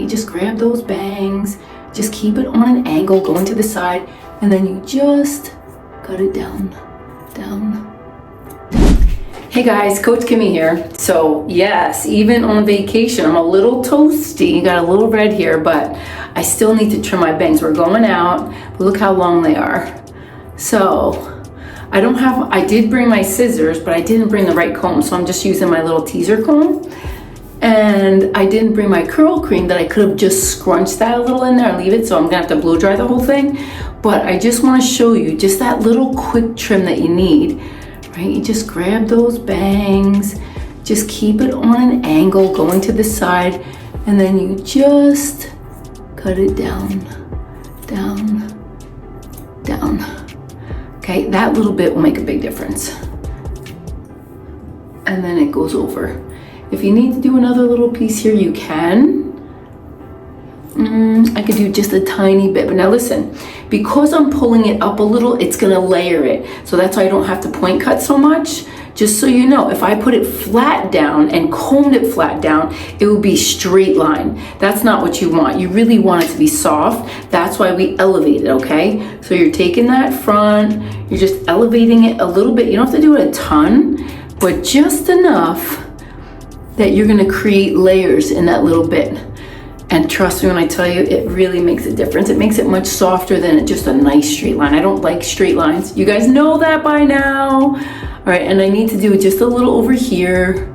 You just grab those bangs, just keep it on an angle, going to the side, and then you just cut it down, down. Hey guys, Coach Kimmy here. So yes, even on vacation, I'm a little toasty, got a little red here, but I still need to trim my bangs. We're going out, but look how long they are. So I did bring my scissors, but I didn't bring the right comb, so I'm just using my little teaser comb. And I didn't bring my curl cream that I could have just scrunched that a little in there and leave it, so I'm gonna have to blow dry the whole thing. But I just wanna show you just that little quick trim that you need, right? You just grab those bangs, just keep it on an angle, going to the side, and then you just cut it down, down, down. Okay, that little bit will make a big difference. And then it goes over. If you need to do another little piece here, you can. I could do just a tiny bit, but now listen, because I'm pulling it up a little, it's gonna layer it. So that's why I don't have to point cut so much. Just so you know, if I put it flat down and combed it flat down, it would be straight line. That's not what you want. You really want it to be soft. That's why we elevate it, okay? So you're taking that front, you're just elevating it a little bit. You don't have to do it a ton, but just enough that you're gonna create layers in that little bit. And trust me when I tell you, it really makes a difference. It makes it much softer than just a nice straight line. I don't like straight lines. You guys know that by now. All right, and I need to do just a little over here.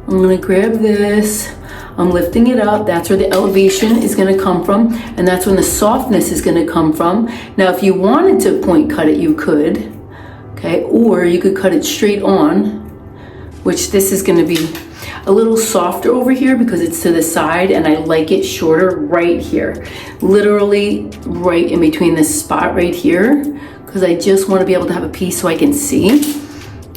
I'm gonna grab this. I'm lifting it up. That's where the elevation is gonna come from, and that's when the softness is gonna come from. Now, if you wanted to point cut it, you could, okay? Or you could cut it straight on, which this is gonna be a little softer over here because it's to the side, and I like it shorter right here. Literally right in between this spot right here, because I just want to be able to have a piece so I can see.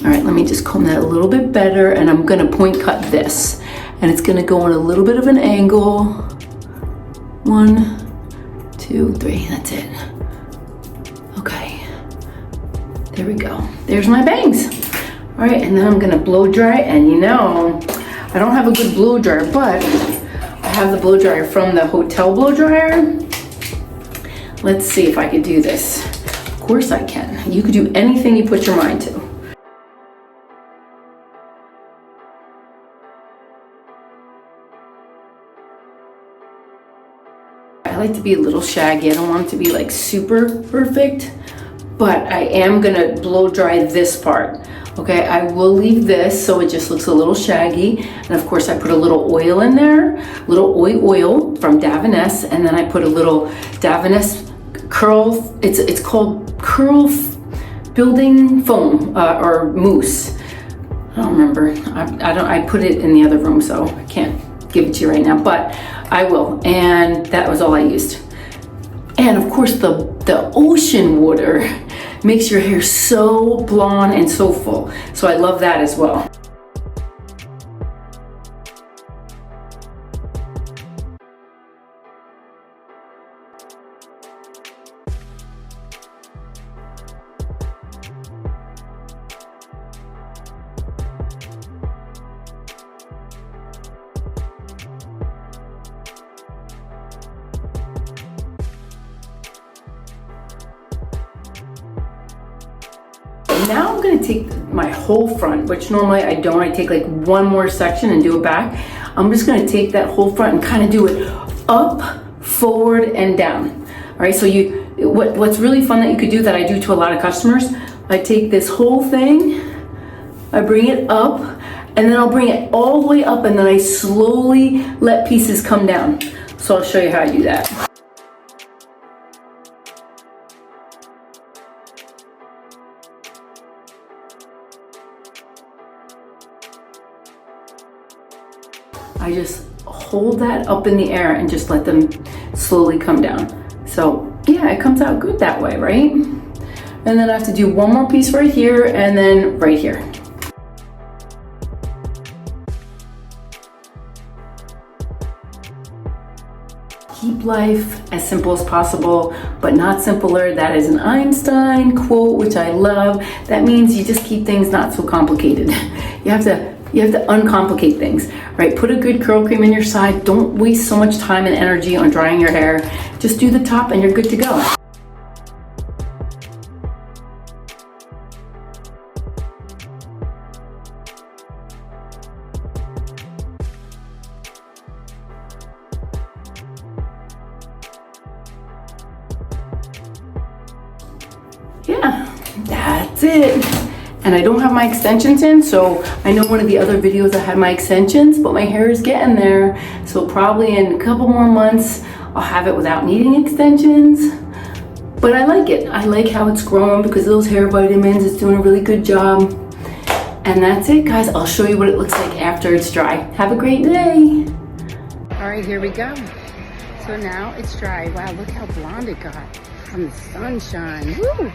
All right, let me just comb that a little bit better, and I'm gonna point cut this. And it's gonna go on a little bit of an angle. 1, 2, 3, that's it. Okay, there we go. There's my bangs. All right, and then I'm gonna blow dry, and you know, I don't have a good blow dryer, but I have the blow dryer from the hotel blow dryer. Let's see if I could do this. Of course I can. You could do anything you put your mind to. I like to be a little shaggy. I don't want it to be like super perfect, but I am gonna blow dry this part. Okay, I will leave this so it just looks a little shaggy. And of course I put a little oil in there, little oil from Davines, and then I put a little Davines curl, it's called curl building foam or mousse. I don't remember, I put it in the other room, so I can't give it to you right now, but I will. And that was all I used. And of course the ocean water makes your hair so blonde and so full. So I love that as well. Now I'm gonna take my whole front, which normally I don't. I take like one more section and do it back. I'm just gonna take that whole front and kind of do it up, forward, and down. All right, so what's really fun that you could do that I do to a lot of customers, I take this whole thing, I bring it up, and then I'll bring it all the way up, and then I slowly let pieces come down. So I'll show you how I do that. I just hold that up in the air and just let them slowly come down. So yeah, it comes out good that way, right? And then I have to do one more piece right here and then right here. Keep life as simple as possible, but not simpler. That is an Einstein quote, which I love. That means you just keep things not so complicated. You have to You have to uncomplicate things, right? Put a good curl cream in your side. Don't waste so much time and energy on drying your hair. Just do the top and you're good to go. Yeah, that's it. And I don't have my extensions in, so I know one of the other videos I had my extensions, but my hair is getting there. So probably in a couple more months, I'll have it without needing extensions. But I like it. I like how it's growing because of those hair vitamins. It's doing a really good job. And that's it, guys. I'll show you what it looks like after it's dry. Have a great day. All right, here we go. So now it's dry. Wow, look how blonde it got from the sunshine. Woo!